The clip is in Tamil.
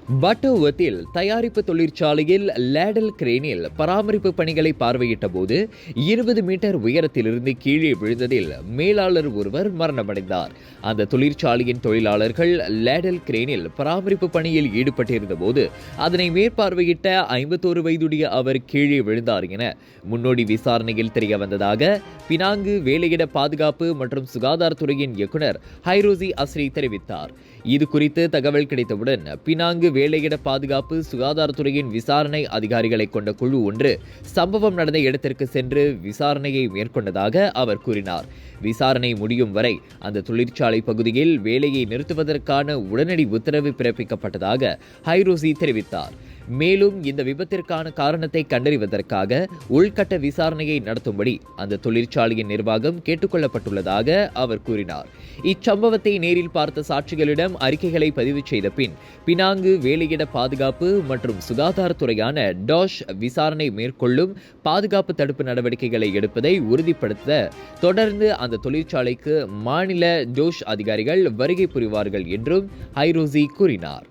பட்டோவத்தில் தயாரிப்பு தொழிற்சாலையில் லேடல் கிரேனில் பராமரிப்பு பணிகளை பார்வையிட்ட போது 20 மீட்டர் உயரத்திலிருந்து கீழே விழுந்ததில் மேலாளர் ஒருவர் மரணமடைந்தார். அந்த தொழிற்சாலையின் தொழிலாளர்கள் லேடல் கிரேனில் பராமரிப்பு பணியில் ஈடுபட்டிருந்த போது அதனை மேற்பார்வையிட்ட 51 வயதுடைய அவர் கீழே விழுந்தார் என முன்னோடி விசாரணையில் தெரிய வந்ததாக பினாங்கு வேலையிட பாதுகாப்பு மற்றும் சுகாதாரத்துறையின் இயக்குநர் ஹைரோசி அஸ்ரி தெரிவித்தார். இது குறித்து தகவல் கிடைத்தவுடன் பினாங்கு வேலையிட பாதுகாப்பு சுகாதாரத்துறையின் விசாரணை அதிகாரிகளை கொண்ட குழு ஒன்று சம்பவம் நடந்த இடத்திற்கு சென்று விசாரணையை மேற்கொண்டதாக அவர் கூறினார். விசாரணை முடியும் வரை அந்த தொழிற்சாலை பகுதியில் வேலையை நிறுத்துவதற்கான உடனடி உத்தரவு பிறப்பிக்கப்பட்டதாக ஹைரோசி தெரிவித்தார். மேலும் இந்த விபத்திற்கான காரணத்தை கண்டறிவதற்காக உள்கட்ட விசாரணையை நடத்தும்படி அந்த தொழிற்சாலையின் நிர்வாகம் கேட்டுக்கொள்ளப்பட்டுள்ளதாக அவர் கூறினார். இச்சம்பவத்தை நேரில் பார்த்த சாட்சிகளிடம் அறிக்கைகளை பதிவு செய்த பின் பினாங்கு வேலையிட பாதுகாப்பு மற்றும் சுகாதாரத்துறையான டாஷ் விசாரணை மேற்கொள்ளும் பாதுகாப்பு தடுப்பு நடவடிக்கைகளை எடுப்பதை உறுதிப்படுத்த தொடர்ந்து அந்த தொழிற்சாலைக்கு மாநில டோஷ் அதிகாரிகள் வருகை புரிவார்கள் என்றும் ஹைரோசி கூறினார்.